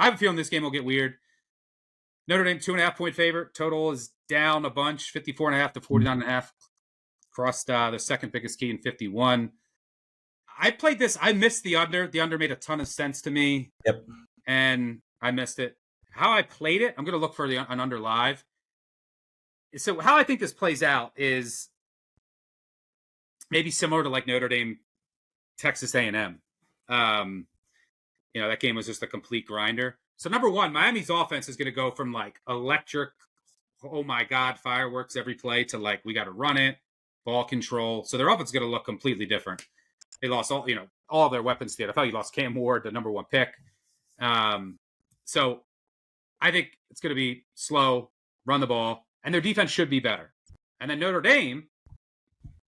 I have a feeling this game will get weird. Notre Dame 2.5-point favorite. Total is down a bunch, 54.5 to 49.5. Crossed the second biggest key in 51. I played this. I missed the under. The under made a ton of sense to me. Yep. And I missed it. How I played it, I'm going to look for an under live. So how I think this plays out is maybe similar to like Notre Dame, Texas A&M. That game was just a complete grinder. So number one, Miami's offense is going to go from like electric, oh my God, fireworks every play to like, we got to run it, ball control. So their offense is going to look completely different. They lost all their weapons to the NFL. You lost Cam Ward, the number one pick. So I think it's going to be slow, run the ball, and their defense should be better. And then Notre Dame,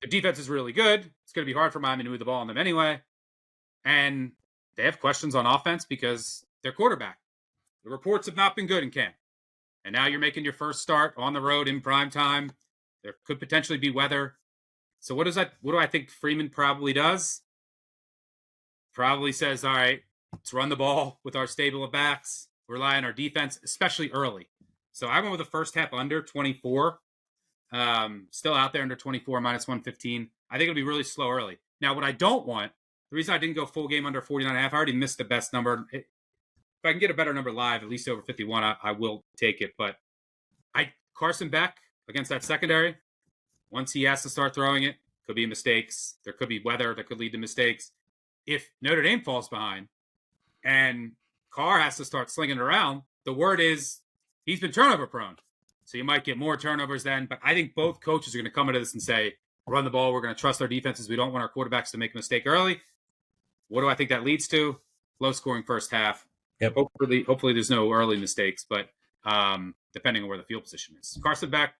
their defense is really good. It's going to be hard for Miami to move the ball on them anyway. And they have questions on offense because their quarterback. The reports have not been good in camp. And now you're making your first start on the road in prime time. There could potentially be weather. So what do I think Freeman probably does? Probably says, all right, let's run the ball with our stable of backs, rely on our defense, especially early. So I went with the first half under 24. Still out there under 24, minus 115. I think it'll be really slow early. Now, what I don't want, the reason I didn't go full game under 49.5, I already missed the best number. If I can get a better number live, at least over 51, I will take it. But Carson Beck against that secondary, once he has to start throwing it, could be mistakes. There could be weather that could lead to mistakes. If Notre Dame falls behind and Carr has to start slinging it around, the word is he's been turnover prone. So you might get more turnovers then. But I think both coaches are going to come into this and say, run the ball. We're going to trust our defenses. We don't want our quarterbacks to make a mistake early. What do I think that leads to? Low scoring first half. Yep. Hopefully there's no early mistakes, but depending on where the field position is. Carson Beck,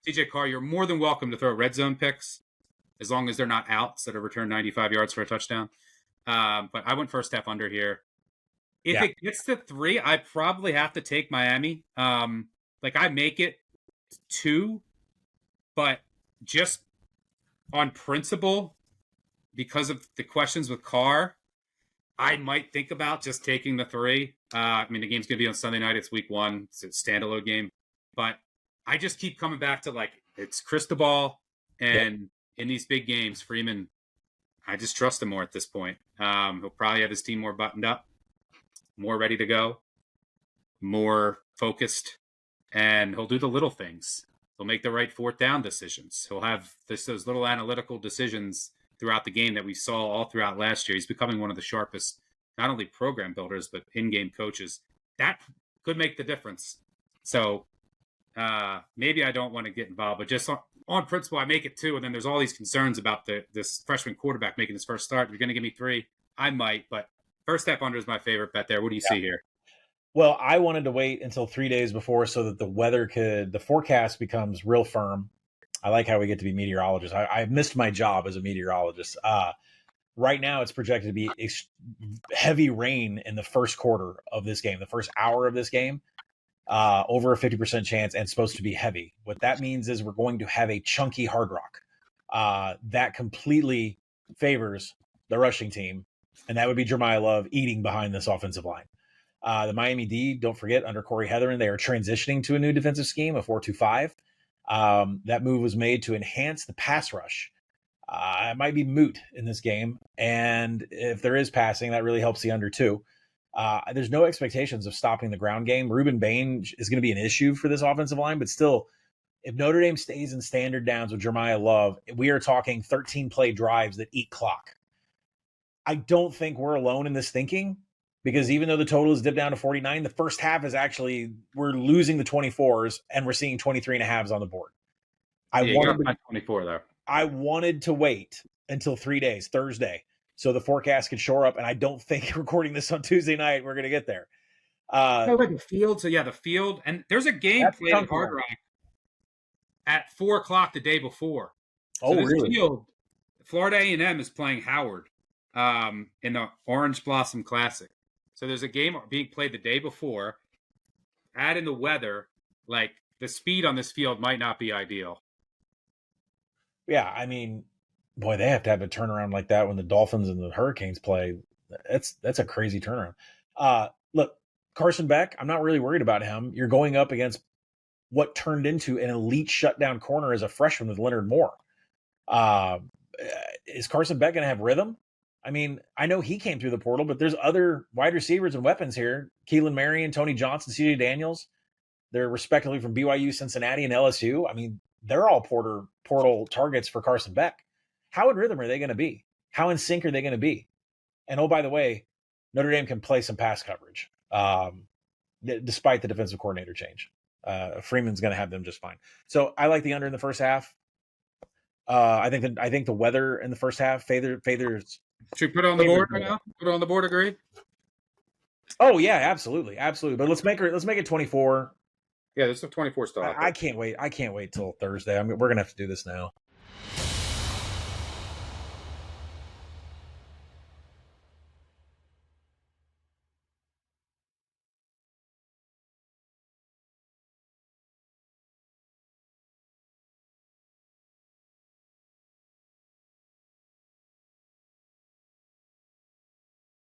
TJ Carr, you're more than welcome to throw red zone picks as long as they're not outs that have returned 95 yards for a touchdown. But I went first half under here. If it gets to 3, I probably have to take Miami. I make it 2, but just on principle, because of the questions with Carr, I might think about just taking the 3. The game's going to be on Sunday night. It's week 1. It's a standalone game. But I just keep coming back to, it's Cristobal. And in these big games, Freeman, I just trust him more at this point. He'll probably have his team more buttoned up, more ready to go, more focused, and he'll do the little things. He'll make the right fourth down decisions. He'll have those little analytical decisions throughout the game that we saw all throughout last year. He's becoming one of the sharpest, not only program builders, but in-game coaches. That could make the difference. So maybe I don't want to get involved, but just on principle, I make it 2, and then there's all these concerns about this freshman quarterback making his first start. You're going to give me 3. I might, but first half under is my favorite bet there. What do you see here? Well, I wanted to wait until 3 days before so that the forecast becomes real firm. I like how we get to be meteorologists. I missed my job as a meteorologist. Right now, it's projected to be heavy rain in the first quarter of this game, the first hour of this game, over a 50% chance, and supposed to be heavy. What that means is we're going to have a chunky Hard Rock. That completely favors the rushing team, and that would be Jeremiah Love eating behind this offensive line. The Miami D, don't forget, under Corey Hetherin, they are transitioning to a new defensive scheme, a 4-2-5. That move was made to enhance the pass rush. It might be moot in this game, and if there is passing, that really helps the under 2. There's no expectations of stopping the ground game. Ruben Bain is going to be an issue for this offensive line, but still, if Notre Dame stays in standard downs with Jeremiah Love, we are talking 13-play drives that eat clock. I don't think we're alone in this thinking, because even though the total is dipped down to 49, the first half is actually, we're losing the 24s and we're seeing 23.5s on the board. I wanted 24 there. I wanted to wait until 3 days, Thursday, so the forecast could shore up. And I don't think recording this on Tuesday night, we're going to get there. The field. So the field, and there's a game played at Hard Rock at 4:00 the day before. So really? Field, Florida A&M is playing Howard in the Orange Blossom Classic. So there's a game being played the day before. Add in the weather, the speed on this field might not be ideal. Yeah, boy, they have to have a turnaround like that when the Dolphins and the Hurricanes play. That's a crazy turnaround. Look, Carson Beck, I'm not really worried about him. You're going up against what turned into an elite shutdown corner as a freshman with Leonard Moore. Is Carson Beck going to have rhythm? I mean, I know he came through the portal, but there's other wide receivers and weapons here. Keelan Marion, Tony Johnson, C.J. Daniels. They're respectively from BYU, Cincinnati, and LSU. I mean, they're all portal targets for Carson Beck. How in rhythm are they going to be? How in sync are they going to be? And oh, by the way, Notre Dame can play some pass coverage, despite the defensive coordinator change. Freeman's going to have them just fine. So I like the under in the first half. I think the weather in the first half favors. Should we put it on the board right now? Put it on the board, agreed? Oh yeah, absolutely. But let's make it 24. Yeah, there's a 24 still. I can't wait. I can't wait till Thursday. I mean, we're gonna have to do this now.